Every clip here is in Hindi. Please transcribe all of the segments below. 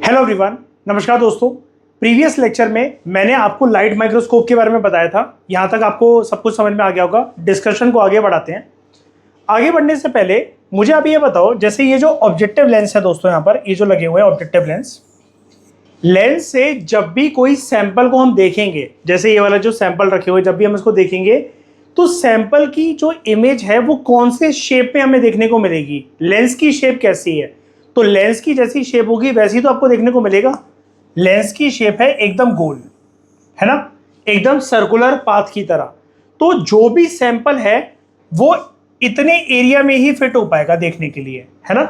हेलो एवरीवन, नमस्कार दोस्तों। प्रीवियस लेक्चर में मैंने आपको लाइट माइक्रोस्कोप के बारे में बताया था। यहाँ तक आपको सब कुछ समझ में आ गया होगा। डिस्कशन को आगे बढ़ाते हैं। आगे बढ़ने से पहले मुझे आप ये बताओ, जैसे ये जो ऑब्जेक्टिव लेंस है दोस्तों, यहाँ पर ये जो लगे हुए हैं ऑब्जेक्टिव लेंस से जब भी कोई सैंपल को हम देखेंगे, जैसे ये वाला जो सैंपल रखे हुए, जब भी हम इसको देखेंगे तो सैंपल की जो इमेज है वो कौन से शेप में हमें देखने को मिलेगी, लेंस की शेप कैसी है। तो लेंस की जैसी शेप होगी वैसी तो आपको देखने को मिलेगा। लेंस की शेप है एकदम गोल, है ना, एकदम सर्कुलर पाथ की तरह। तो जो भी सैंपल है वो इतने एरिया में ही फिट हो पाएगा देखने के लिए, है ना।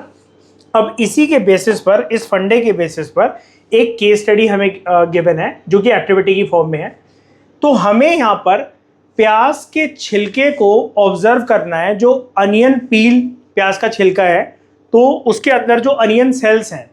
अब इसी के बेसिस पर, इस फंडे के बेसिस पर एक केस स्टडी हमें गिवन है जो कि एक्टिविटी की फॉर्म में है। तो हमें यहाँ पर प्याज के छिलके को ऑब्जर्व करना है। जो अनियन पील प्याज का छिलका है, तो उसके अंदर जो अनियन सेल्स हैं,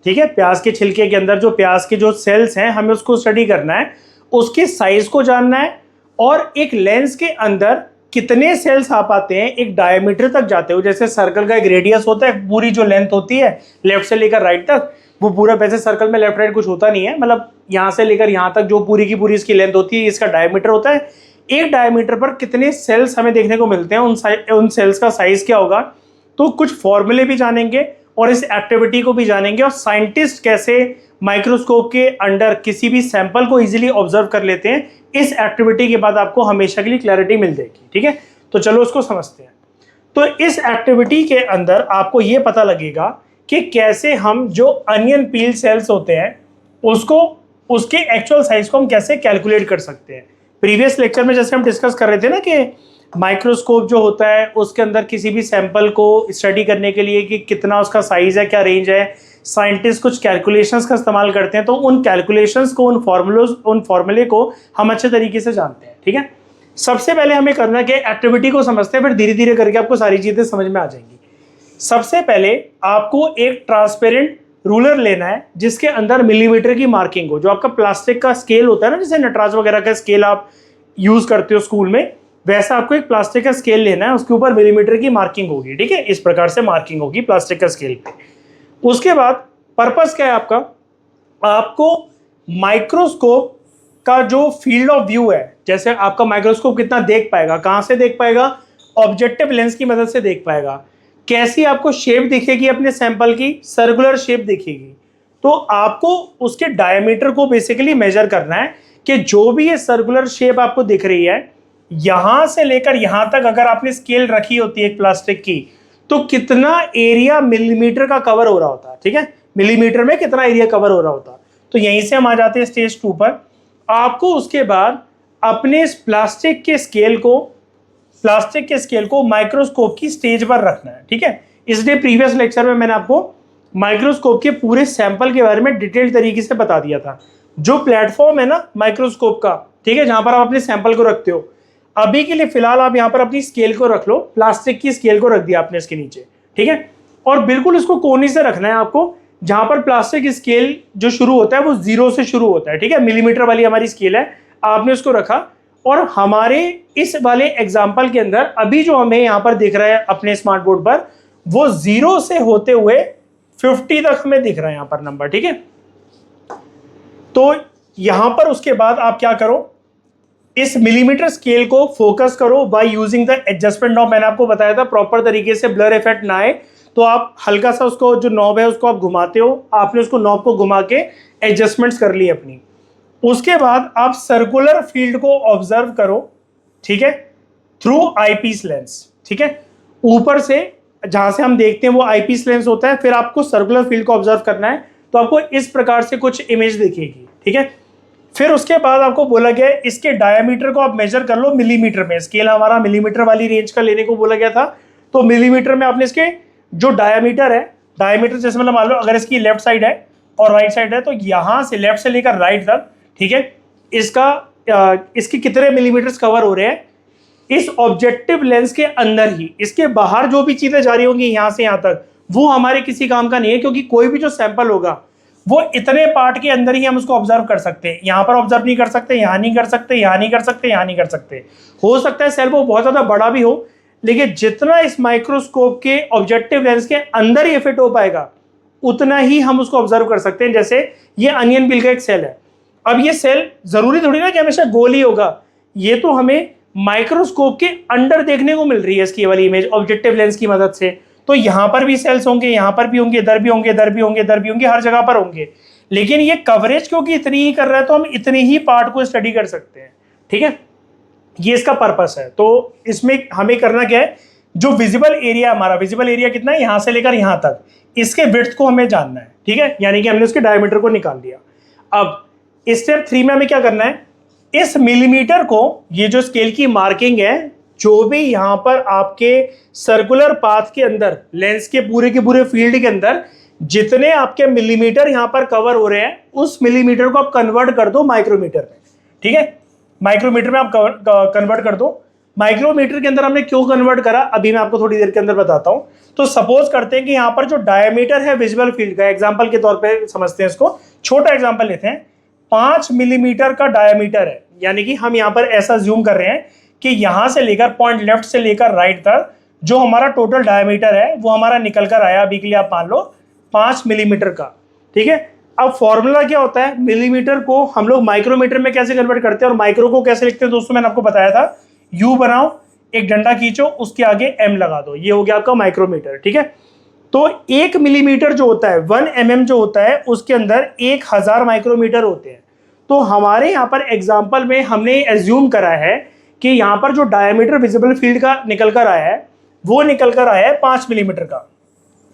ठीक है, प्याज के छिलके के अंदर जो प्याज के जो सेल्स हैं, हमें उसको स्टडी करना है, उसके साइज को जानना है और एक लेंस के अंदर कितने सेल्स आ पाते हैं एक डायमीटर तक जाते हो। जैसे सर्कल का एक रेडियस होता है, पूरी जो लेंथ होती है लेफ्ट से लेकर राइट तक, वो पूरा, वैसे सर्कल में लेफ्ट राइट कुछ होता नहीं है, मतलब यहाँ से लेकर यहाँ तक जो पूरी की पूरी इसकी लेंथ होती है, इसका डायमीटर होता है। एक डायमीटर पर कितने सेल्स हमें देखने को मिलते हैं, उन सेल्स का साइज क्या होगा। तो कुछ फॉर्मूले भी जानेंगे और इस एक्टिविटी को भी जानेंगे, और साइंटिस्ट कैसे माइक्रोस्कोप के अंडर किसी भी सैंपल को इजीली ऑब्जर्व कर लेते हैं। इस एक्टिविटी के बाद आपको हमेशा के लिए क्लैरिटी मिल जाएगी, ठीक है। तो चलो उसको समझते हैं। तो इस एक्टिविटी के अंदर आपको ये पता लगेगा कि कैसे हम जो अनियन पील सेल्स होते हैं उसको, उसके एक्चुअल साइज को हम कैसे कैलकुलेट कर सकते हैं। प्रीवियस लेक्चर में जैसे हम डिस्कस कर रहे थे ना कि माइक्रोस्कोप जो होता है उसके अंदर किसी भी सैंपल को स्टडी करने के लिए कि कितना उसका साइज है, क्या रेंज है, साइंटिस्ट कुछ कैलकुलेशंस का इस्तेमाल करते हैं। तो उन कैलकुलेशंस को, उन फॉर्मूले को हम अच्छे तरीके से जानते हैं, ठीक है। सबसे पहले हमें करना है कि एक्टिविटी को समझते हैं, फिर धीरे धीरे करके आपको सारी चीजें समझ में आ जाएंगी। सबसे पहले आपको एक ट्रांसपेरेंट रूलर लेना है जिसके अंदर मिलीमीटर की मार्किंग हो। जो आपका प्लास्टिक का स्केल होता है ना, जैसे नटराज वगैरह का स्केल आप यूज करते हो स्कूल में, वैसा आपको एक प्लास्टिक का स्केल लेना है, उसके ऊपर मिलीमीटर की मार्किंग होगी, ठीक है। इस प्रकार से मार्किंग होगी प्लास्टिक का स्केल पे। उसके बाद पर्पस क्या है आपका, आपको माइक्रोस्कोप का जो फील्ड ऑफ व्यू है, जैसे आपका माइक्रोस्कोप कितना देख पाएगा, कहां से देख पाएगा, ऑब्जेक्टिव लेंस की मदद से देख पाएगा। कैसी आपको शेप दिखेगी अपने सैंपल की, सर्कुलर शेप दिखेगी। तो आपको उसके डायमीटर को बेसिकली मेजर करना है कि जो भी ये सर्कुलर शेप आपको दिख रही है, यहां से लेकर यहां तक अगर आपने स्केल रखी होती है एक प्लास्टिक की, तो कितना एरिया मिलीमीटर का कवर हो रहा होता, ठीक है, मिलीमीटर में कितना एरिया कवर हो रहा होता। तो यहीं से हम आ जाते हैं स्टेज 2 पर। आपको उसके बाद अपने इस प्लास्टिक के स्केल को माइक्रोस्कोप की स्टेज पर रखना है, ठीक है। इसलिए प्रीवियस लेक्चर में मैंने आपको माइक्रोस्कोप के पूरे सैंपल के बारे में डिटेल तरीके से बता दिया था। जो प्लेटफॉर्म है ना माइक्रोस्कोप का, ठीक है, जहां पर आप अपने सैंपल को रखते हो, अभी के लिए फिलहाल आप यहां पर अपनी स्केल को रख लो, प्लास्टिक की स्केल को रख दिया आपने इसके नीचे, ठीक है। और बिल्कुल इसको कोने से रखना है आपको, जहां पर प्लास्टिक स्केल जो शुरू होता है वो 0 से शुरू होता है, ठीक है। मिलीमीटर वाली हमारी स्केल है, आपने उसको रखा। और हमारे इस वाले एग्जाम्पल के अंदर अभी जो हमें यहां पर दिख रहा है अपने स्मार्ट बोर्ड पर, वो 0 से होते हुए 50 तक हमें दिख रहा है यहां पर नंबर, ठीक है। तो यहां पर उसके बाद आप क्या करो, इस मिलीमीटर स्केल को फोकस करो by using the adjustment knob. मैंने आपको बताया था प्रॉपर तरीके से ब्लर इफेक्ट ना आए, तो आप हल्का सा उसको, जो नॉब है उसको आप घुमाते हो, आपने उसको नॉब को घुमा के एडजस्टमेंट्स कर ली अपनी। उसके बाद आप सर्कुलर फील्ड को ऑब्जर्व करो, ठीक है, थ्रू आईपीस लेंस, ठीक है। ऊपर से जहां से हम देखते हैं वो आईपीस लेंस होता है, फिर आपको सर्कुलर फील्ड को ऑब्जर्व करना है, तो आपको इस प्रकार से कुछ इमेज दिखेगी, ठीक है। फिर उसके बाद आपको बोला गया है इसके डायमीटर को आप मेजर कर लो मिलीमीटर में। स्केल हमारा मिलीमीटर वाली रेंज का लेने को बोला गया था, तो मिलीमीटर में आपने इसके जो डायमीटर है, डायमीटर जैसे मतलब मान लो अगर इसकी लेफ्ट साइड है और राइट साइड है, तो यहां से लेफ्ट से लेकर राइट तक, ठीक है, इसके कितने मिलीमीटर कवर हो रहे हैं इस ऑब्जेक्टिव लेंस के अंदर ही। इसके बाहर जो भी चीजें जा रही होंगी यहां से यहां तक, वो हमारे किसी काम का नहीं है, क्योंकि कोई भी जो सैंपल होगा वो इतने पार्ट के अंदर ही हम उसको ऑब्जर्व कर सकते हैं। यहां पर ऑब्जर्व नहीं कर सकते, यहां नहीं कर सकते, यहां नहीं कर सकते, यहां नहीं कर सकते। हो सकता है सेल वो बहुत ज्यादा बड़ा भी हो, लेकिन जितना इस माइक्रोस्कोप के ऑब्जेक्टिव लेंस के अंदर ही फिट हो पाएगा उतना ही हम उसको ऑब्जर्व कर सकते हैं। जैसे ये अनियन पील का एक सेल है, अब ये सेल जरूरी थोड़ी ना कि हमेशा गोल ही होगा, ये तो हमें माइक्रोस्कोप के अंडर देखने को मिल रही है इसकी वाली इमेज ऑब्जेक्टिव लेंस की मदद से। तो यहाँ पर भी सेल्स होंगे, यहाँ पर भी होंगे, इधर भी होंगे, इधर भी होंगे, इधर भी होंगे, हर जगह पर होंगे। लेकिन ये कवरेज क्योंकि इतनी ही कर रहा है तो हम इतने ही पार्ट को स्टडी कर सकते हैं। ठीक है, ये इसका पर्पस है। तो इसमें हमें करना क्या है, जो विजिबल एरिया, हमारा विजिबल एरिया कितना है यहां से लेकर यहां तक, इसके विड्थ को हमें जानना है। ठीक है, यानी कि हमने उसके डायमीटर को निकाल दिया। अब स्टेप 3 में हमें क्या करना है, इस मिलीमीटर को, ये जो स्केल की मार्किंग है, जो भी यहां पर आपके सर्कुलर पाथ के अंदर लेंस के पूरे फील्ड के अंदर जितने आपके मिलीमीटर यहां पर कवर हो रहे हैं, उस मिलीमीटर को आप कन्वर्ट कर दो माइक्रोमीटर में। ठीक है, माइक्रोमीटर में आप कन्वर्ट कर दो। माइक्रोमीटर के अंदर हमने क्यों कन्वर्ट करा, अभी मैं आपको थोड़ी देर के अंदर बताता हूं। तो सपोज करते हैं कि यहां पर जो डायमीटर है विजिबल फील्ड का, एग्जांपल के तौर पे समझते हैं इसको, छोटा एग्जांपल लेते हैं, 5 मिलीमीटर का डायमीटर है। यानी कि हम यहां पर ऐसा ज्यूम कर रहे हैं कि यहां से लेकर पॉइंट लेफ्ट से लेकर राइट तक जो हमारा टोटल डायमीटर है वो हमारा निकल कर आया, अभी के लिए आप मान लो 5 मिलीमीटर का। ठीक है, अब फॉर्मूला क्या होता है, मिलीमीटर को हम लोग माइक्रोमीटर में कैसे कन्वर्ट करते हैं और माइक्रो को कैसे लिखते हैं दोस्तों, मैंने आपको बताया था। यू बनाओ, एक डंडा खींचो, उसके आगे एम लगा दो, ये हो गया आपका माइक्रोमीटर। ठीक है, तो 1 मिलीमीटर जो होता है, 1 mm जो होता है, उसके अंदर 1000 माइक्रोमीटर होते हैं। तो हमारे यहाँ पर एग्जाम्पल में हमने एज्यूम करा है कि यहाँ पर जो डायमीटर विजिबल फील्ड का निकल कर आया है वो निकल कर आया है 5 मिलीमीटर का।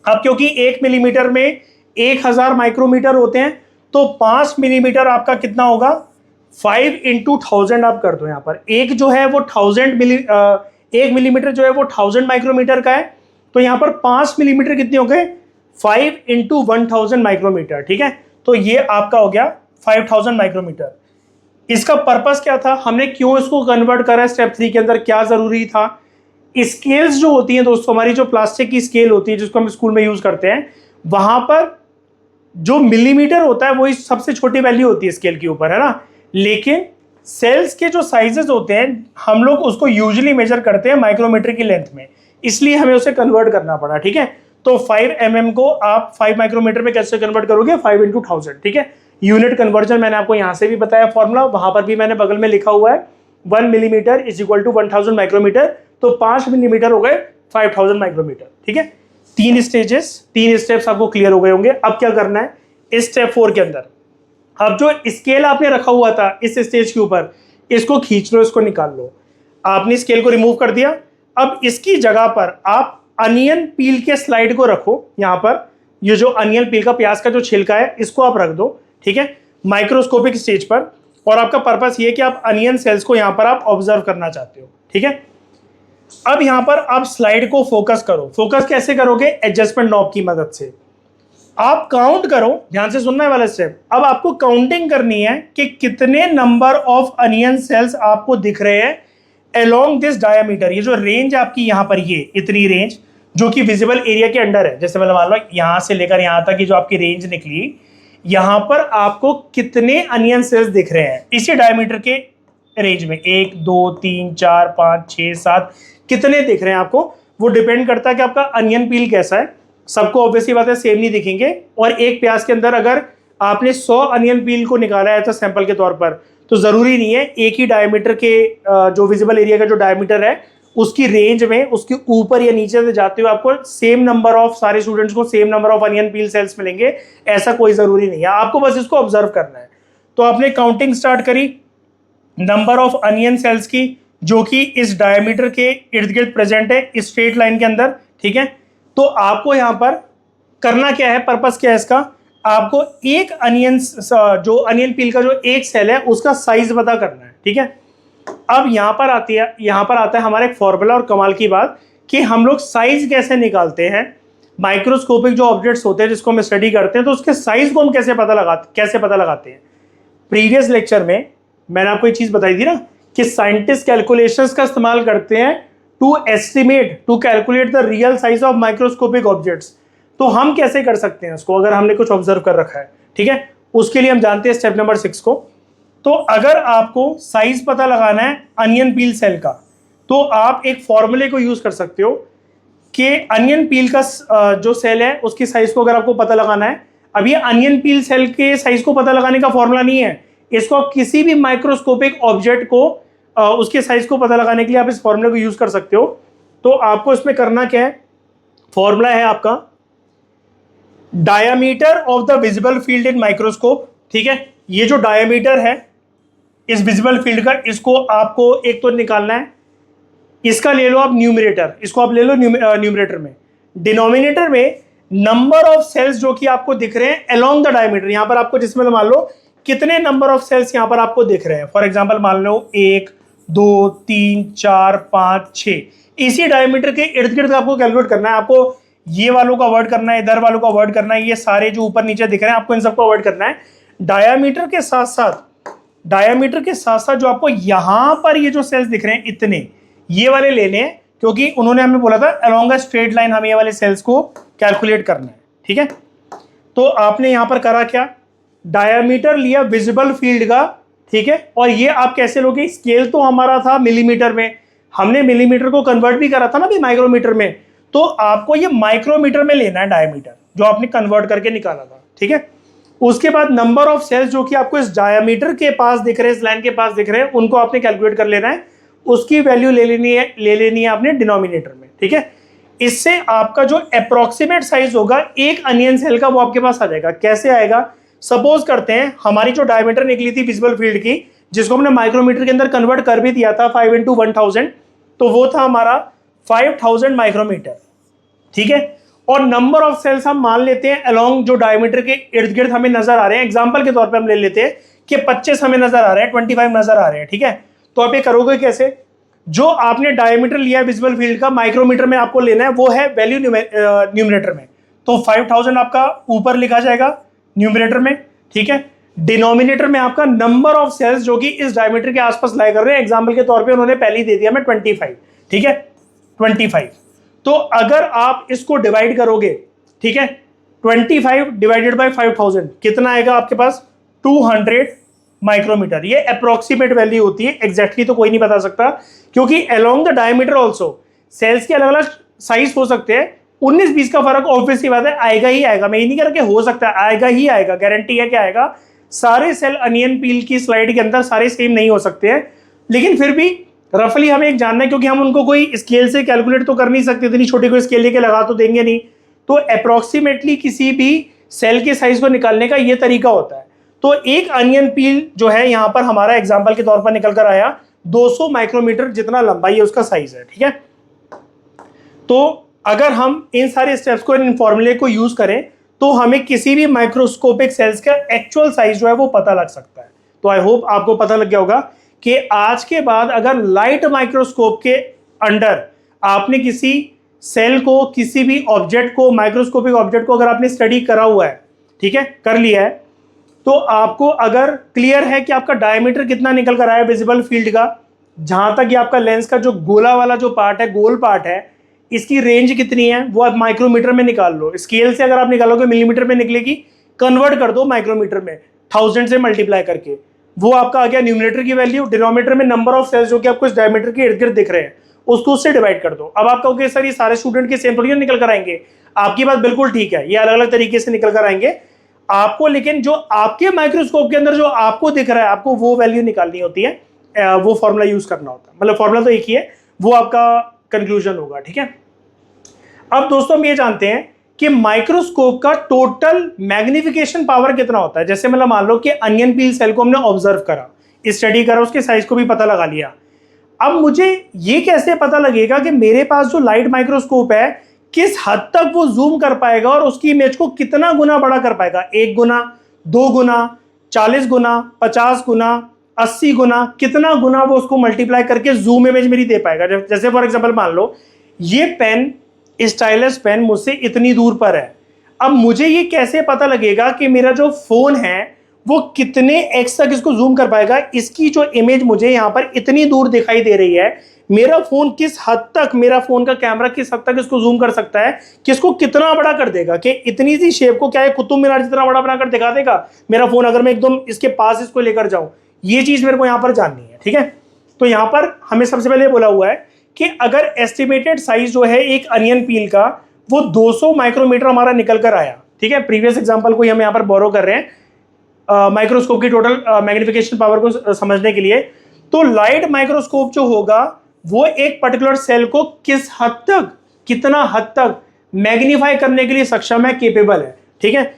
अब क्योंकि 1 मिलीमीटर में 1000 माइक्रोमीटर होते हैं, तो 5 मिलीमीटर आपका कितना होगा, 5 into 1000 आप कर दो। यहाँ पर एक जो है वो 1 मिलीमीटर जो है वो 1000 माइक्रोमीटर का है, तो यहाँ पर 5 मिलीमीटर कितने हो गए, 5 into 1000 माइक्रोमीटर। ठीक है, तो ये आपका हो गया 5000 माइक्रोमीटर। इसका पर्पस क्या था, हमने क्यों इसको कन्वर्ट करा, स्टेप 3 के अंदर क्या जरूरी था। स्केल्स जो होती हैं दोस्तों, हमारी जो प्लास्टिक की स्केल होती है जिसको हम स्कूल में यूज करते हैं, वहां पर जो मिलीमीटर होता है वही सबसे छोटी वैल्यू होती है स्केल के ऊपर, है ना। लेकिन सेल्स के जो साइजेस होते हैं हम लोग उसको यूजुअली मेजर करते हैं माइक्रोमीटर की लेंथ में, इसलिए हमें उसे कन्वर्ट करना पड़ा। ठीक है, तो 5 mm को आप 5 माइक्रोमीटर में कैसे कन्वर्ट करोगे, 5 into 1000। ठीक है, यूनिट कन्वर्जन मैंने आपको यहां से भी बताया फॉर्मूला, वहां पर भी मैंने बगल में लिखा हुआ है, 1 millimetre is equal to 1000 micrometre, तो 5 मिलीमीटर हो गए 5000 माइक्रोमीटर। ठीक है, 3 स्टेप्स आपको क्लियर हो गए होंगे। अब क्या करना है, इस स्टेप 4 के अंदर, अब जो स्केल आपने रखा हुआ था इस स्टेज के ऊपर, इसको खींच लो, इसको निकाल लो। आपने स्केल को रिमूव कर दिया। अब इसकी जगह पर आप अनियन पील के स्लाइड को रखो, यहां पर ये जो अनियन पील का, प्याज का जो छिलका है, इसको आप रख दो। ठीक है, माइक्रोस्कोपिक स्टेज पर, और आपका पर्पस ये कि आप अनियन सेल्स को यहां पर आप ऑब्जर्व करना चाहते हो। ठीक है, अब यहां पर आप स्लाइड को फोकस करो। फोकस कैसे करोगे, एडजस्टमेंट नॉब की मदद से। आप काउंट करो, ध्यान से सुनने वाला स्टेप। अब आपको काउंटिंग करनी है कि कितने नंबर ऑफ अनियन सेल्स आपको दिख रहे हैं अलोंग दिस डायमीटर। ये जो रेंज आपकी यहां पर, ये इतनी रेंज जो कि विजिबल एरिया के अंडर है, जैसे मतलब मान लो यहां से लेकर यहां तक की जो आपकी रेंज निकली, यहां पर आपको कितने अनियन सेल्स दिख रहे हैं इसी डायमीटर के रेंज में, 1 2 3 4 5 6 7 कितने दिख रहे हैं आपको, वो डिपेंड करता है कि आपका अनियन पील कैसा है। सबको ऑब्वियसली बात है सेम नहीं दिखेंगे, और एक प्याज के अंदर अगर आपने 100 अनियन पील को निकाला है तो सैंपल के तौर पर, तो जरूरी नहीं है एक ही डायमीटर के जो विजिबल एरिया का जो डायमीटर है उसकी रेंज में, उसके ऊपर या नीचे से जाते हुए आपको सेम नंबर ऑफ, सारे स्टूडेंट्स को same number of onion peel cells मिलेंगे, ऐसा कोई जरूरी नहीं है। आपको बस इसको ऑब्जर्व करना है। तो आपने काउंटिंग स्टार्ट करी नंबर ऑफ अनियन सेल्स की, जो कि इस डायमीटर के इर्द गिर्द प्रेजेंट है इस स्ट्रेट लाइन के अंदर। ठीक है, तो आपको यहां पर करना क्या है, पर्पस क्या है इसका, आपको एक अनियन, जो अनियन पील का जो एक सेल है उसका साइज पता करना है। ठीक है, अब यहां पर आता है हमारा एक फॉर्मूला, और कमाल की बात कि हम लोग साइज कैसे निकालते हैं। माइक्रोस्कोपिक जो ऑब्जेक्ट्स होते हैं जिसको हम स्टडी करते हैं, तो उसके साइज को हम कैसे पता लगाते हैं। प्रीवियस लेक्चर में मैंने आपको एक चीज बताई थी ना कि साइंटिस्ट कैलकुलेशंस का इस्तेमाल करते हैं to calculate the real size of microscopic objects. तो हम कैसे कर सकते हैं उसको, अगर हमने कुछ ऑब्जर्व कर रखा है। ठीक है, उसके लिए हम जानते हैं स्टेप नंबर 6 को। तो अगर आपको साइज पता लगाना है अनियन पील सेल का, तो आप एक फॉर्मूले को यूज कर सकते हो, कि अनियन पील का जो सेल है उसकी साइज को अगर आपको पता लगाना है, अब ये अनियन पील सेल के साइज को पता लगाने का फॉर्मूला नहीं है, इसको आप किसी भी माइक्रोस्कोपिक ऑब्जेक्ट को उसके साइज को पता लगाने के लिए आप इस फॉर्मूले को यूज कर सकते हो। तो आपको इसमें करना क्या है, फॉर्मूला है आपका diameter of the visible field in microscope. ठीक है, ये जो डायामीटर है इस विजिबल फील्ड का, इसको आपको एक तो निकालना है, इसका ले लो आप न्यूमरेटर, इसको आप ले लो न्यूमरेटर में। डिनोमिनेटर में नंबर ऑफ सेल्स जो कि आपको दिख रहे हैं अलोंग द डायमीटर, यहां पर आपको जिसमें मान लो कितने नंबर ऑफ सेल्स यहां पर आपको दिख रहे हैं, फॉर एग्जांपल मान लो 1 2 3 4 5 6, इसी डायमीटर के इर्द गिर्द आपको कैलकुलेट करना है। आपको ये वालों को अवॉइड करना है, इधर वालों को अवॉइड करना है, ये सारे जो ऊपर नीचे दिख रहे हैं आपको इन सबको अवॉइड करना है। डायमीटर के साथ साथ जो आपको यहां पर ये जो सेल्स दिख रहे हैं इतने, ये वाले लेने हैं, क्योंकि उन्होंने हमें बोला था अलोंग अ स्ट्रेट लाइन हमें ये वाले सेल्स को कैलकुलेट करना है। ठीक है, तो आपने यहां पर करा क्या, डायमीटर लिया विजिबल फील्ड का। ठीक है, और ये आप कैसे लोगे, स्केल तो हमारा था मिलीमीटर में, हमने मिलीमीटर को कन्वर्ट भी करा था ना भी माइक्रोमीटर में, तो आपको ये माइक्रोमीटर में लेना है डायमीटर जो आपने कन्वर्ट करके निकाला था। ठीक है, उसके बाद नंबर ऑफ सेल्स जो कि आपको इस डायमीटर के पास दिख रहे हैं, इस लाइन के पास दिख रहे हैं, उनको आपने कैलकुलेट कर लेना है, उसकी वैल्यू ले लेनी है आपने डिनोमिनेटर में। ठीक है, इससे आपका जो अप्रोक्सीमेट साइज होगा एक अनियन सेल का वो आपके पास आ जाएगा। कैसे आएगा, सपोज करते हैं हमारी जो डायमीटर निकली थी विजिबल फील्ड की, जिसको हमने माइक्रोमीटर के अंदर कन्वर्ट कर भी दिया था 5 × 1000, तो वो था हमारा 5000 माइक्रोमीटर। ठीक है, और नंबर ऑफ सेल्स हम मान लेते हैं अलोंग जो डायमीटर के इर्द गिर्द हमें नजर आ रहे हैं, एग्जांपल के तौर पे हम ले लेते हैं कि 25 हमें नजर आ रहे हैं, 25 नजर आ रहे हैं। ठीक है, तो आप ये करोगे कैसे, जो आपने डायमीटर लिया है विजिबल फील्ड का, माइक्रोमीटर में आपको लेना है, वो है वैल्यू न्यूमरेटर में, तो 5000 आपका ऊपर लिखा जाएगा न्यूमरेटर में। ठीक है, डिनोमिनेटर में आपका नंबर ऑफ सेल्स जो कि इस डायमीटर के आसपास लाया कर रहे हैं, एग्जांपल के तौर पे उन्होंने पहले ही दे दिया हमें 25। ठीक है, 25, तो अगर आप इसको डिवाइड करोगे, ठीक है, 25 डिवाइडेड बाय 5000 कितना आएगा आपके पास, 200 माइक्रोमीटर। ये अप्रोक्सीमेट वैल्यू होती है, एग्जैक्टली तो कोई नहीं बता सकता, क्योंकि along the diameter also cells के अलग अलग साइज हो सकते हैं, 19-20 का फर्क ऑब्वियसली बात है आएगा ही आएगा। मैं ये नहीं कह रहा कि हो सकता है, आएगा ही आएगा, गारंटी है कि आएगा। सारे सेल अनियन पील की स्लाइड के अंदर सारे सेम नहीं हो सकते हैं, लेकिन फिर भी रफली हमें एक जानना है, क्योंकि हम उनको कोई स्केल से कैलकुलेट तो कर नहीं सकते, इतनी छोटी कोई स्केल लेके लगा तो देंगे नहीं, तो अप्रोक्सीमेटली किसी भी सेल के साइज को निकालने का ये तरीका होता है। तो एक अनियन पील जो है यहाँ पर हमारा एग्जाम्पल के तौर पर निकल कर आया 200 माइक्रोमीटर जितना लंबाई है उसका साइज है। ठीक है, तो अगर हम इन सारे स्टेप्स को, इन फॉर्मूले को यूज करें, तो हमें किसी भी माइक्रोस्कोपिक सेल्स का एक्चुअल साइज जो है वो पता लग सकता है। तो आई होप आपको पता लग गया होगा कि आज के बाद अगर लाइट माइक्रोस्कोप के अंडर आपने किसी सेल को, किसी भी ऑब्जेक्ट को, माइक्रोस्कोपिक ऑब्जेक्ट को अगर आपने स्टडी करा हुआ है, ठीक है, कर लिया है, तो आपको अगर क्लियर है कि आपका डायमीटर कितना निकल कर आया विजिबल फील्ड का, जहां तक ये आपका लेंस का जो गोला वाला जो पार्ट है, गोल पार्ट है, इसकी रेंज कितनी है वो आप माइक्रोमीटर में निकाल लो। स्केल से अगर आप निकालोगे मिलीमीटर में निकलेगी, कन्वर्ट कर दो माइक्रोमीटर में 1000 से मल्टीप्लाई करके, वो आपका आ गया न्यूमरेटर की वैल्यू। डिनोमिनेटर में नंबर ऑफ सेल्स जो कि आपको इस डायमीटर के इर्द गिर्द दिख रहे हैं उसको उससे डिवाइड कर दो। अब आप कहोगे सर ये सारे स्टूडेंट के सेम थोड़ी निकल कर आएंगे, आपकी बात बिल्कुल ठीक है, ये अलग अलग तरीके से निकल कर आएंगे आपको, लेकिन जो आपके माइक्रोस्कोप के अंदर जो आपको दिख रहा है आपको वो वैल्यू निकालनी होती है, वो फॉर्मूला यूज करना होता है। मतलब फॉर्मूला तो एक ही है, वो आपका कंक्लूजन होगा। ठीक है, अब दोस्तों हम ये जानते हैं कि माइक्रोस्कोप का टोटल मैग्निफिकेशन पावर कितना होता है। जैसे मतलब मान लो कि अनियन पील सेल को हमने ऑब्जर्व करा, स्टडी करा, उसके साइज को भी पता लगा लिया। अब मुझे ये कैसे पता लगेगा कि मेरे पास जो लाइट माइक्रोस्कोप है किस हद तक वो जूम कर पाएगा और उसकी इमेज को कितना गुना बड़ा कर पाएगा, 1 गुना, 2 गुना, 40 गुना, 50 गुना, 80 गुना, कितना गुना वो उसको मल्टीप्लाई करके जूम इमेज मेरी दे पाएगा। जैसे फॉर एग्जांपल मान लो ये पेन, स्टाइलस पेन मुझसे इतनी दूर पर है, अब मुझे ये कैसे पता लगेगा कि मेरा जो फोन है वो कितने एक्स तक इसको जूम कर पाएगा। इसकी जो इमेज मुझे यहाँ पर इतनी दूर दिखाई दे रही है, मेरा फोन किस हद तक, मेरा फोन का कैमरा किस हद तक इसको जूम कर सकता है, किसको कितना बड़ा कर देगा, कि इतनी सी शेप को क्या है कुतुब मीनार जितना बड़ा बनाकर दिखा देगा मेरा फोन, अगर मैं एकदम इसके पास इसको लेकर जाऊं। ये चीज मेरे को यहाँ पर जाननी है। ठीक है, तो यहाँ पर हमें सबसे पहले बोला हुआ है कि अगर एस्टिमेटेड साइज जो है एक अनियन पील का वो 200 माइक्रोमीटर हमारा निकल कर आया, ठीक है, प्रीवियस एग्जांपल को हम यहाँ पर बोरो कर रहे हैं माइक्रोस्कोप की टोटल मैग्निफिकेशन पावर को समझने के लिए। तो लाइट माइक्रोस्कोप जो होगा वो एक पर्टिकुलर सेल को किस हद तक, कितना हद तक मैग्नीफाई करने के लिए सक्षम है, केपेबल है, ठीक है।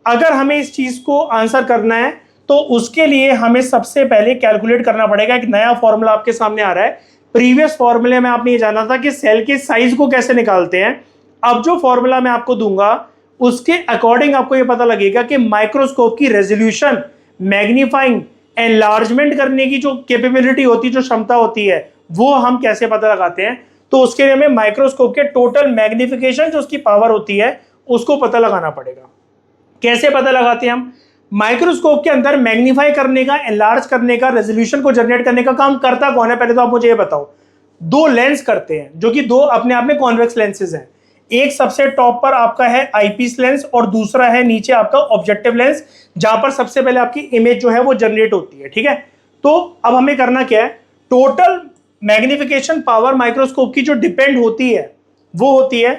अगर हमें इस चीज को आंसर करना है तो उसके लिए हमें सबसे पहले कैलकुलेट करना पड़ेगा। एक नया फॉर्मूला आपके सामने आ रहा है। प्रीवियस फॉर्मूले में आपने ये जाना था कि सेल के साइज को कैसे निकालते हैं। अब जो फॉर्मूला मैं आपको दूंगा उसके अकॉर्डिंग आपको ये पता लगेगा कि माइक्रोस्कोप की रेजोल्यूशन, मैग्नीफाइंग, एनलार्जमेंट करने की जो कैपेबिलिटी होती है, जो क्षमता होती है, वो हम कैसे पता लगाते हैं। तो उसके लिए हमें माइक्रोस्कोप के टोटल मैग्निफिकेशन जो उसकी पावर होती है उसको पता लगाना पड़ेगा। कैसे पता लगाते हैं हम? माइक्रोस्कोप के अंदर मैग्नीफाई करने का, एनलार्ज करने का, रेजोल्यूशन को जनरेट करने का काम करता कौन है? पहले तो आप मुझे ये बताओ। दो लेंस करते हैं जो कि दो अपने आप में कॉन्वेक्स लेंसेज हैं। एक सबसे टॉप पर आपका है आईपीस लेंस और दूसरा है नीचे आपका ऑब्जेक्टिव लेंस, जहां पर सबसे पहले आपकी इमेज जो है वो जनरेट होती है, ठीक है। तो अब हमें करना क्या है? टोटल मैग्निफिकेशन पावर माइक्रोस्कोप की जो डिपेंड होती है वो होती है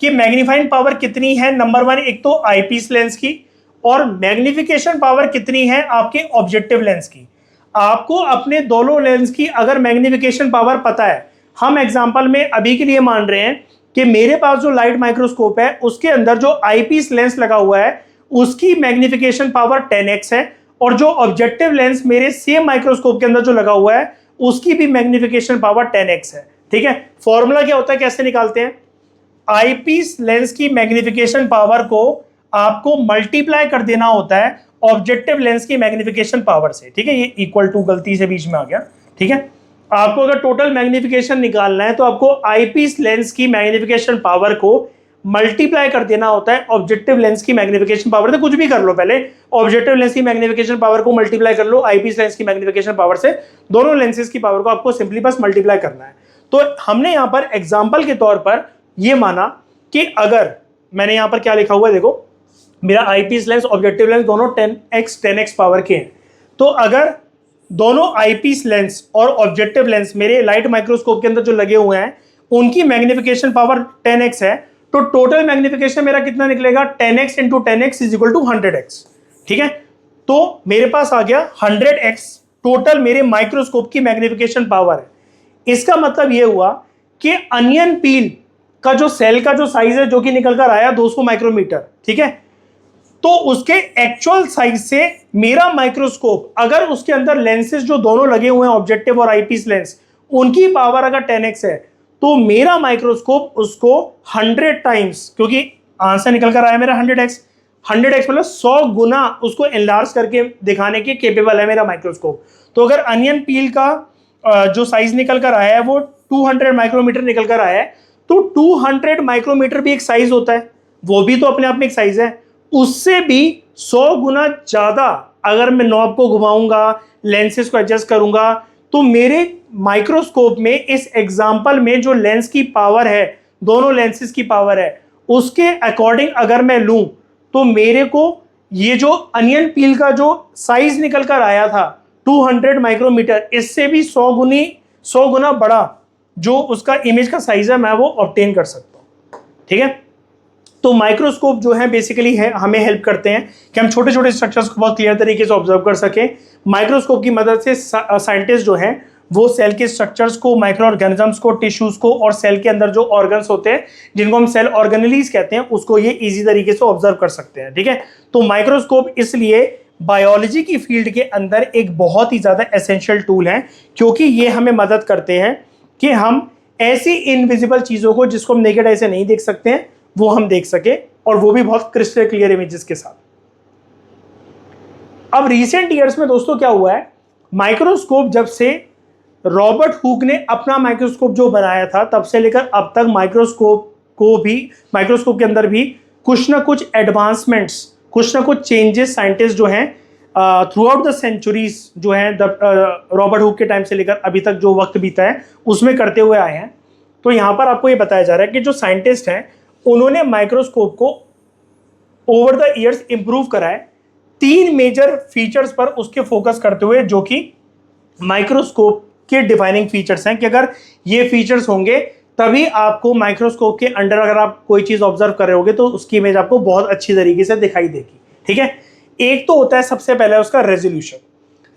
कि मैग्नीफाइंग पावर कितनी है, नंबर वन, एक तो आईपीस लेंस की, और मैग्निफिकेशन पावर कितनी है आपके ऑब्जेक्टिव लेंस की। आपको अपने दोनों लेंस की अगर मैग्निफिकेशन पावर पता है, हम एग्जांपल में अभी के लिए मान रहे हैं कि मेरे पास जो लाइट माइक्रोस्कोप है उसके अंदर जो आईपीस लेंस लगा हुआ है उसकी मैग्निफिकेशन पावर 10x है, और जो ऑब्जेक्टिव लेंस मेरे सेम माइक्रोस्कोप के अंदर जो लगा हुआ है उसकी भी मैग्निफिकेशन पावर 10x है, ठीक है। फॉर्मूला क्या होता है, कैसे निकालते हैं? आईपीस लेंस की मैग्निफिकेशन पावर को आपको मल्टीप्लाई कर देना होता है ऑब्जेक्टिव लेंस की मैग्निफिकेशन पावर से, ठीक है। ये इक्वल टू गलती से बीच में आ गया, ठीक है। आपको अगर टोटल मैग्निफिकेशन निकालना है तो आपको आईपीस लेंस की मैग्निफिकेशन पावर को मल्टीप्लाई कर देना होता है ऑब्जेक्टिव लेंस की मैग्निफिकेशन पावर से। कुछ भी कर लो, पहले ऑब्जेक्टिव लेंस की मैग्निफिकेशन पावर को मल्टीप्लाई कर लो आईपीस लेंस की मैग्निफिकेशन पावर से। दोनों लेंसेज की पावर को आपको सिंपली बस मल्टीप्लाई करना है। तो हमने यहां पर एग्जाम्पल के तौर पर यह माना कि अगर मैंने यहां पर क्या लिखा हुआ है, देखो, मेरा आईपीस लेंस, ऑब्जेक्टिव लेंस दोनों 10x पावर के हैं। तो अगर दोनों आईपीस लेंस और ऑब्जेक्टिव लेंस मेरे लाइट माइक्रोस्कोप के अंदर जो लगे हुए हैं उनकी मैग्निफिकेशन पावर 10x है, तो टोटल मैग्निफिकेशन मेरा कितना निकलेगा? 10x into 10x is equal to 100x, ठीक है। तो मेरे पास आ गया 100x टोटल मेरे माइक्रोस्कोप की मैग्निफिकेशन पावर है। इसका मतलब यह हुआ कि अनियन पील का जो सेल का जो साइज है जो कि निकल कर आया 200 माइक्रोमीटर, ठीक है, तो उसके एक्चुअल साइज से मेरा माइक्रोस्कोप, अगर उसके अंदर लेंसेज जो दोनों लगे हुए हैं ऑब्जेक्टिव और आईपीस लेंस, उनकी पावर अगर 10x है तो मेरा माइक्रोस्कोप उसको 100 टाइम्स, क्योंकि आंसर निकल कर आया मेरा 100x, 100x मतलब 100 गुना उसको एनलार्ज करके दिखाने के केपेबल है मेरा माइक्रोस्कोप। तो अगर अनियन पील का जो साइज निकल कर आया है वो 200 माइक्रोमीटर निकल कर आया है, तो 200 माइक्रोमीटर भी एक साइज होता है, वो भी तो अपने आप में एक साइज है। उससे भी 100 गुना ज्यादा अगर मैं नॉब को घुमाऊंगा, लेंसेज को एडजस्ट करूंगा, तो मेरे माइक्रोस्कोप में इस एग्जांपल में जो लेंस की पावर है, दोनों लेंसेज की पावर है, उसके अकॉर्डिंग अगर मैं लूं तो मेरे को ये जो अनियन पील का जो साइज निकल कर आया था 200 माइक्रोमीटर, इससे भी 100 गुना बड़ा जो उसका इमेज का साइज है मैं वो ऑब्टेन कर सकता हूं, ठीक है। तो माइक्रोस्कोप जो है बेसिकली है हमें हेल्प करते हैं कि हम छोटे छोटे स्ट्रक्चर्स को बहुत क्लियर तरीके से ऑब्जर्व कर सकें। माइक्रोस्कोप की मदद से साइंटिस्ट जो हैं वो सेल के स्ट्रक्चर्स को, माइक्रो ऑर्गेनिजम्स को, टिश्यूज को, और सेल के अंदर जो ऑर्गन्स होते हैं जिनको हम सेल ऑर्गेनेलीज कहते हैं, उसको ये इजी तरीके से ऑब्जर्व कर सकते हैं, ठीक है। तो माइक्रोस्कोप इसलिए बायोलॉजी की फील्ड के अंदर एक बहुत ही ज्यादा एसेंशियल टूल है, क्योंकि ये हमें मदद करते हैं कि हम ऐसी इनविजिबल चीजों को जिसको हम नेकेड आई से नहीं देख सकते हैं वो हम देख सके, और वो भी बहुत क्रिस्टल क्लियर इमेजेस के साथ। अब रिसेंट ईयर्स में दोस्तों क्या हुआ है, माइक्रोस्कोप जब से रॉबर्ट हुक ने अपना माइक्रोस्कोप जो बनाया था तब से लेकर अब तक माइक्रोस्कोप के अंदर भी कुछ ना कुछ एडवांसमेंट्स, कुछ ना कुछ चेंजेस साइंटिस्ट जो हैं थ्रू आउट द सेंचुरीज जो हैं रॉबर्ट हुक के टाइम से लेकर अभी तक जो वक्त बीता है उसमें करते हुए आए हैं। तो यहाँ पर आपको ये बताया जा रहा है कि जो साइंटिस्ट हैं उन्होंने माइक्रोस्कोप को ओवर द ईयर्स इंप्रूव करा है 3 मेजर फीचर्स पर उसके फोकस करते हुए, जो कि माइक्रोस्कोप के डिफाइनिंग फीचर्स हैं कि अगर ये फीचर्स होंगे तभी आपको माइक्रोस्कोप के अंडर अगर आप कोई चीज ऑब्जर्व कर रहे होगे तो उसकी इमेज आपको बहुत अच्छी तरीके से दिखाई देगी। ठीक है, एक तो होता है सबसे पहले उसका रेजोल्यूशन।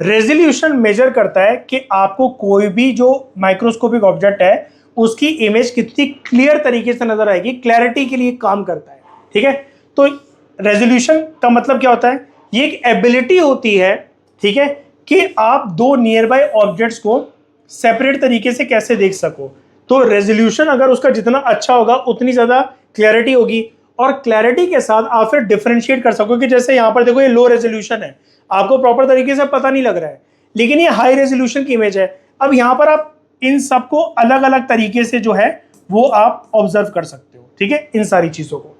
रेजोल्यूशन मेजर करता है कि आपको कोई भी जो माइक्रोस्कोपिक ऑब्जेक्ट है उसकी इमेज कितनी क्लियर तरीके से नजर आएगी, क्लैरिटी के लिए काम करता है। ठीक है, तो रेजोल्यूशन का मतलब क्या होता है, ये एक एबिलिटी होती है, ठीक है, कि आप दो नियर बाय ऑब्जेक्ट्स को सेपरेट तरीके से कैसे देख सको। तो रेजोल्यूशन अगर उसका जितना अच्छा होगा उतनी ज्यादा क्लैरिटी होगी, और क्लैरिटी के साथ आप फिर डिफरेंशिएट कर सको कि जैसे यहां पर देखो ये लो रेजोल्यूशन है, आपको प्रॉपर तरीके से पता नहीं लग रहा है, लेकिन ये हाई रेजोल्यूशन की इमेज है। अब यहां पर आप इन सबको अलग अलग तरीके से जो है वो आप ऑब्जर्व कर सकते हो। ठीक है, इन सारी चीजों को।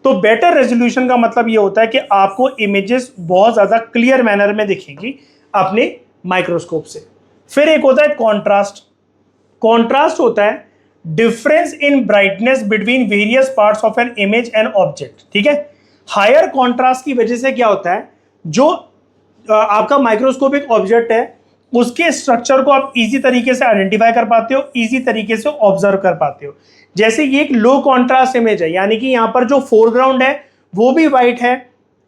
तो बेटर रेजोल्यूशन का मतलब ये होता है कि आपको इमेजेस बहुत ज्यादा क्लियर मैनर में दिखेंगी अपने माइक्रोस्कोप से। फिर एक होता है कॉन्ट्रास्ट। कॉन्ट्रास्ट होता है difference in brightness between various parts of an image and object. ठीक है, हायर कॉन्ट्रास्ट की वजह से क्या होता है, जो आपका माइक्रोस्कोपिक ऑब्जेक्ट है उसके स्ट्रक्चर को आप इजी तरीके से आइडेंटिफाई कर पाते हो, इजी तरीके से ऑब्जर्व कर पाते हो। जैसे ये एक लो कॉन्ट्रास्ट इमेज है, यानी कि यहाँ पर जो फोरग्राउंड है वो भी व्हाइट है,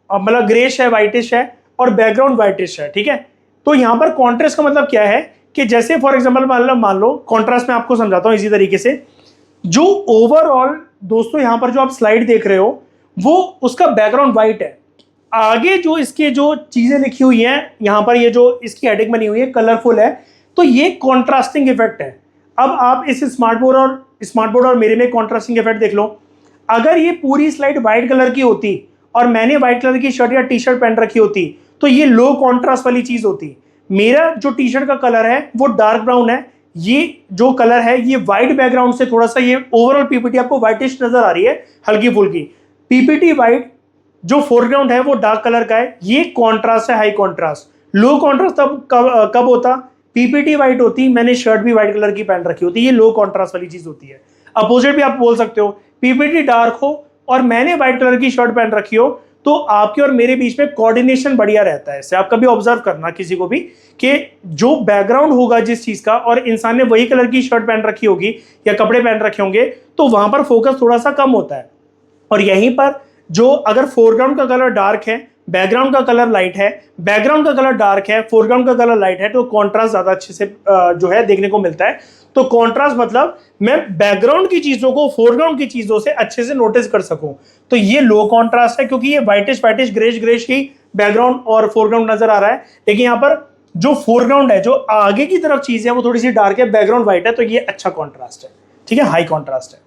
मतलब ग्रेश है, व्हाइटिश है, और बैकग्राउंड व्हाइटिश है। ठीक है, तो यहाँ पर कॉन्ट्रास्ट का मतलब क्या है कि जैसे फॉर एग्जाम्पल मान लो कॉन्ट्रास्ट में आपको समझाता हूँ इसी तरीके से। जो ओवरऑल दोस्तों यहाँ पर जो आप स्लाइड देख रहे हो वो उसका बैकग्राउंड व्हाइट है, आगे जो इसके जो चीजें लिखी हुई हैं यहाँ पर, ये जो इसकी हेडिंग बनी हुई है कलरफुल है, तो ये कॉन्ट्रास्टिंग इफेक्ट है। अब आप इस स्मार्ट बोर्ड और मेरे में कॉन्ट्रास्टिंग इफेक्ट देख लो। अगर ये पूरी स्लाइड व्हाइट कलर की होती और मैंने व्हाइट कलर की शर्ट या टी शर्ट पहन रखी होती तो ये लो कॉन्ट्रास्ट वाली चीज होती। मेरा जो टी शर्ट का कलर है वो डार्क ब्राउन है, ये जो कलर है ये व्हाइट बैकग्राउंड से थोड़ा सा, ये ओवरऑल पीपीटी आपको व्हाइटिश नजर आ रही है, हल्की फुल्की पीपीटी व्हाइट, जो फोरग्राउंड है वो डार्क कलर का है, ये कॉन्ट्रास्ट है, हाई कॉन्ट्रास्ट। लो कॉन्ट्रास्ट तब कब होता, पीपीटी व्हाइट होती, मैंने शर्ट भी व्हाइट कलर की पहन रखी होती, ये लो कॉन्ट्रास्ट वाली चीज होती है। अपोजिट भी आप बोल सकते हो, पीपीटी डार्क हो और मैंने व्हाइट कलर की शर्ट पहन रखी हो तो आपके और मेरे बीच में कोऑर्डिनेशन बढ़िया रहता है। इससे आप कभी ऑब्जर्व करना किसी को भी कि जो बैकग्राउंड होगा जिस चीज का और इंसान ने वही कलर की शर्ट पहन रखी होगी या कपड़े पहन रखे होंगे तो वहां पर फोकस थोड़ा सा कम होता है। और यहीं पर जो अगर फोरग्राउंड का कलर डार्क है, बैकग्राउंड का कलर लाइट है, बैकग्राउंड का कलर डार्क है, फोरग्राउंड का कलर लाइट है, तो कॉन्ट्रास्ट ज्यादा अच्छे से जो है देखने को मिलता है। तो कॉन्ट्रास्ट मतलब मैं बैकग्राउंड की चीजों को फोरग्राउंड की चीजों से अच्छे से नोटिस कर सकूं, तो ये लो कॉन्ट्रास्ट है क्योंकि ये व्हाइटिश व्हाइटिश ग्रेश ग्रेश ही बैकग्राउंड और फोरग्राउंड नजर आ रहा है। लेकिन यहाँ पर जो फोरग्राउंड है, जो आगे की तरफ चीज है वो थोड़ी सी डार्क है, बैकग्राउंड व्हाइट है, तो ये अच्छा कॉन्ट्रास्ट है। ठीक है, हाई कॉन्ट्रास्ट है।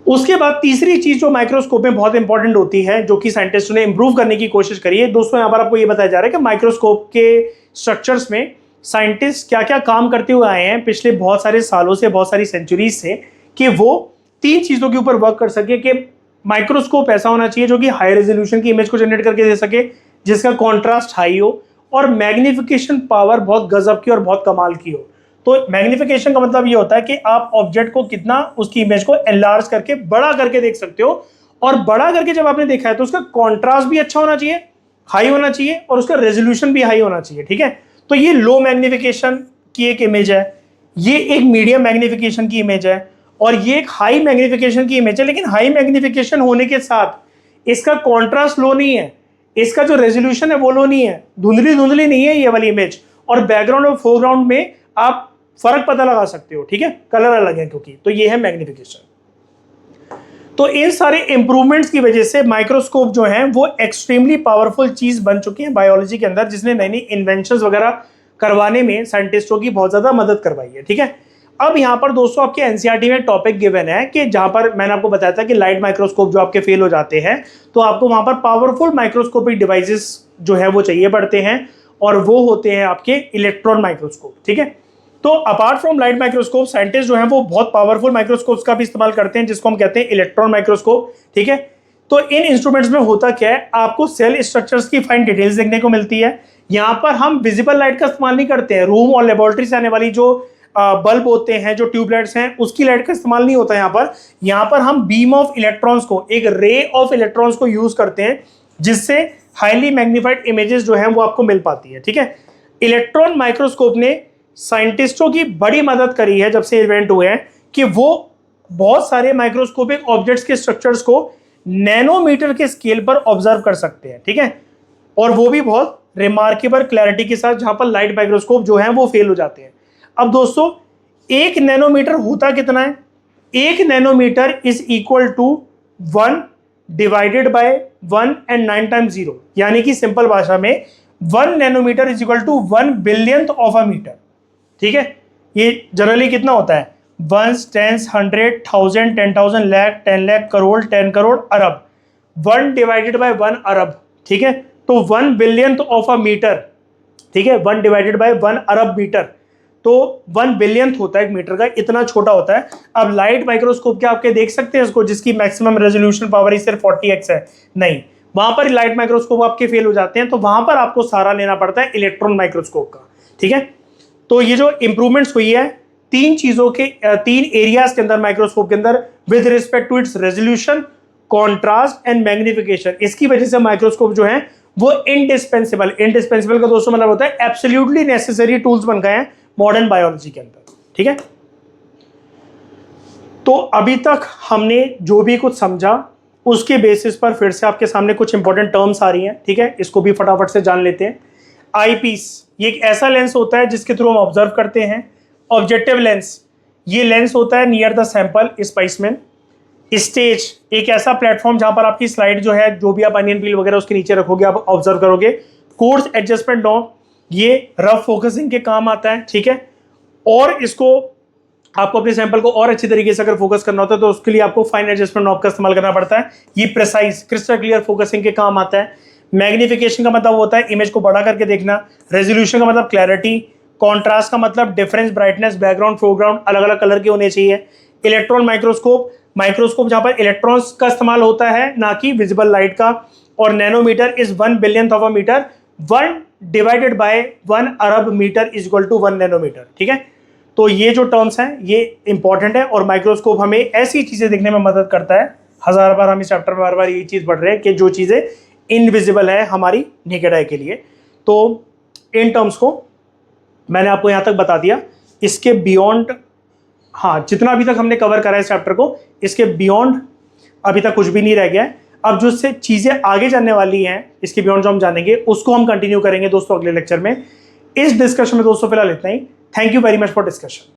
उसके बाद तीसरी चीज जो माइक्रोस्कोप में बहुत इंपॉर्टेंट होती है, जो कि साइंटिस्टों ने इंप्रूव करने की कोशिश करी है दोस्तों, यहां पर आपको ये बताया जा रहा है कि माइक्रोस्कोप के स्ट्रक्चर्स में साइंटिस्ट क्या क्या काम करते हुए आए हैं पिछले बहुत सारे सालों से, बहुत सारी सेंचुरीज से, कि वो तीन चीजों के ऊपर वर्क कर सके कि माइक्रोस्कोप ऐसा होना चाहिए जो कि हाई रेजोल्यूशन की इमेज को जनरेट करके दे सके, जिसका कॉन्ट्रास्ट हाई हो और मैग्निफिकेशन पावर बहुत गजब की और बहुत कमाल की हो। तो मैग्निफिकेशन का मतलब ये होता है कि आप ऑब्जेक्ट को कितना, उसकी इमेज को एनलार्ज करके बड़ा करके देख सकते हो, और बड़ा करके जब आपने देखा है तो उसका कॉन्ट्रास्ट भी अच्छा होना चाहिए, हाई होना चाहिए, और उसका रेजोल्यूशन भी हाई होना चाहिए। ठीक है, तो ये लो मैग्निफिकेशन की एक इमेज है, ये एक मीडियम मैग्निफिकेशन की इमेज है, और ये एक हाई मैग्निफिकेशन की इमेज है। लेकिन हाई मैग्निफिकेशन होने के साथ इसका कॉन्ट्रास्ट लो नहीं है, इसका जो रेजोल्यूशन है वो लो नहीं है, धुंधली धुंधली नहीं है ये वाली इमेज, और बैकग्राउंड और फोरग्राउंड में आप फर्क पता लगा सकते हो। ठीक है, कलर अलग है क्योंकि, तो ये है मैग्निफिकेशन। तो इन सारे इंप्रूवमेंट्स की वजह से माइक्रोस्कोप जो है वो एक्सट्रीमली पावरफुल चीज बन चुकी है बायोलॉजी के अंदर, जिसने नई नई इन्वेंशंस वगैरह करवाने में साइंटिस्टों की बहुत ज्यादा मदद करवाई है। ठीक है, अब यहाँ पर दोस्तों आपके एनसीईआरटी में टॉपिक गिवन है कि जहां पर मैंने आपको बताया था कि लाइट माइक्रोस्कोप जो आपके फेल हो जाते हैं तो आपको वहां पर पावरफुल माइक्रोस्कोपिक डिवाइसेस जो है वो चाहिए पड़ते हैं, और वो होते हैं आपके इलेक्ट्रॉन माइक्रोस्कोप। ठीक है, तो apart from light microscope scientist जो है वो बहुत पावरफुल माइक्रोस्कोप्स का भी इस्तेमाल करते हैं, जिसको हम कहते हैं इलेक्ट्रॉन माइक्रोस्कोप। ठीक है, तो इन इंस्ट्रूमेंट्स में होता क्या है, आपको सेल स्ट्रक्चर्स की फाइन डिटेल्स देखने को मिलती है। यहाँ पर हम विजिबल लाइट का इस्तेमाल नहीं करते हैं, रूम और लेबोरेटरी से आने वाली जो बल्ब होते हैं, जो ट्यूबलाइट्स हैं, उसकी लाइट का इस्तेमाल नहीं होता यहाँ पर हम बीम ऑफ इलेक्ट्रॉन्स को, एक रे ऑफ इलेक्ट्रॉन्स को यूज करते हैं, जिससे हाईली मैग्नीफाइड इमेजेस जो है वो आपको मिल पाती है। ठीक है, इलेक्ट्रॉन माइक्रोस्कोप ने साइंटिस्टों की बड़ी मदद करी है जब से इन्वेंट हुए हैं कि वो बहुत सारे माइक्रोस्कोपिक ऑब्जेक्ट्स के स्ट्रक्चर्स को नैनोमीटर के स्केल पर ऑब्जर्व कर सकते हैं, ठीक है, और वो भी बहुत रिमार्केबल क्लैरिटी के साथ, जहां पर लाइट माइक्रोस्कोप जो है वो फेल हो जाते हैं। अब दोस्तों, 1 नैनोमीटर होता कितना है? 1 nanometre is equal to 1 divided by 1 and 9 times 0, यानी कि सिंपल भाषा में 1 nanometre is equal to 1 billionth of a metre, ठीक है। ये जनरली कितना होता है? 1, 10, 100, 1000, 10,000, लाख, 10 लाख, करोड़, 10 करोड़, अरब। 1 डिवाइडेड बाय 1 अरब, ठीक है। तो 1 बिलियंथ ऑफ अ मीटर, ठीक है, 1 डिवाइडेड बाय 1 अरब मीटर, तो 1 बिलियंथ होता है एक मीटर का, इतना छोटा होता है। अब लाइट माइक्रोस्कोप के आपके देख सकते हैं इसको, जिसकी मैक्सिमम रेजोल्यूशन पावर ही सिर्फ 40x है, नहीं, वहां पर लाइट माइक्रोस्कोप आपके फेल हो जाते हैं, तो वहां पर आपको सहारा लेना पड़ता है इलेक्ट्रॉन माइक्रोस्कोप का, ठीक है। तो ये जो इंप्रूवमेंट्स हुई है 3 चीजों के 3 एरियाज के अंदर माइक्रोस्कोप के अंदर, with respect to its resolution, contrast and magnification, इसकी वजह से माइक्रोस्कोप जो है वो इंडिस्पेंसिबल का दोस्तों मतलब होता है एब्सोल्युटली नेसेसरी टूल्स बन गए हैं मॉडर्न बायोलॉजी के अंदर, ठीक है। तो अभी तक हमने जो भी कुछ समझा उसके बेसिस पर फिर से आपके सामने कुछ इंपॉर्टेंट टर्म्स आ रही हैं, ठीक है, इसको भी फटाफट से जान लेते हैं। आईपीस, ये एक ऐसा लेंस होता है जिसके थ्रू हम ऑब्जर्व करते हैं। ऑब्जेक्टिव लेंस, ये लेंस होता है near the sample specimen. Stage, एक ऐसा प्लेटफॉर्म जहां पर आपकी स्लाइड जो है, जो भी आप अनियन पील वगैरह उसके नीचे रखोगे, आप ऑब्जर्व करोगे। कोर्स एडजस्टमेंट नॉब, ये रफ फोकसिंग के काम आता है, ठीक है, और इसको आपको अपने सैंपल को और अच्छी तरीके से अगर फोकस करना होता है तो उसके लिए आपको फाइन एडजस्टमेंट नॉब का इस्तेमाल करना पड़ता है। ये प्रिसाइज क्रिस्टल क्लियर फोकसिंग के काम आता है। मैग्निफिकेशन का मतलब होता है इमेज को बड़ा करके देखना। रेजोल्यूशन का मतलब क्लैरिटी। कॉन्ट्रास्ट का मतलब डिफरेंस, ब्राइटनेस, बैकग्राउंड, फोरग्राउंड अलग अलग कलर के होने चाहिए। इलेक्ट्रॉन माइक्रोस्कोप, माइक्रोस्कोप जहां पर इलेक्ट्रॉन्स का इस्तेमाल होता है, ना कि विजिबल लाइट का। और nanometre is 1 billionth of a metre, 1 divided by 1 अरब metre is equal to 1 nanometre, ठीक है। तो ये जो टर्म्स हैं ये इंपॉर्टेंट है, और माइक्रोस्कोप हमें ऐसी चीजें देखने में मदद करता है। 1000 बार हम इस चैप्टर में बार बार ये चीज पढ़ रहे हैं कि जो चीजें इनविजिबल है हमारी नेकेड आई के लिए। तो इन टर्म्स को मैंने आपको यहां तक बता दिया। इसके बियॉन्ड, हाँ, जितना अभी तक हमने कवर करा है इस चैप्टर को, इसके बियॉन्ड अभी तक कुछ भी नहीं रह गया है। अब जो से चीजें आगे जाने वाली हैं, इसके बियॉन्ड जो हम जानेंगे उसको हम कंटिन्यू करेंगे दोस्तों अगले लेक्चर में। इस डिस्कशन में दोस्तों फिलहाल इतना ही। Thank you very much for discussion.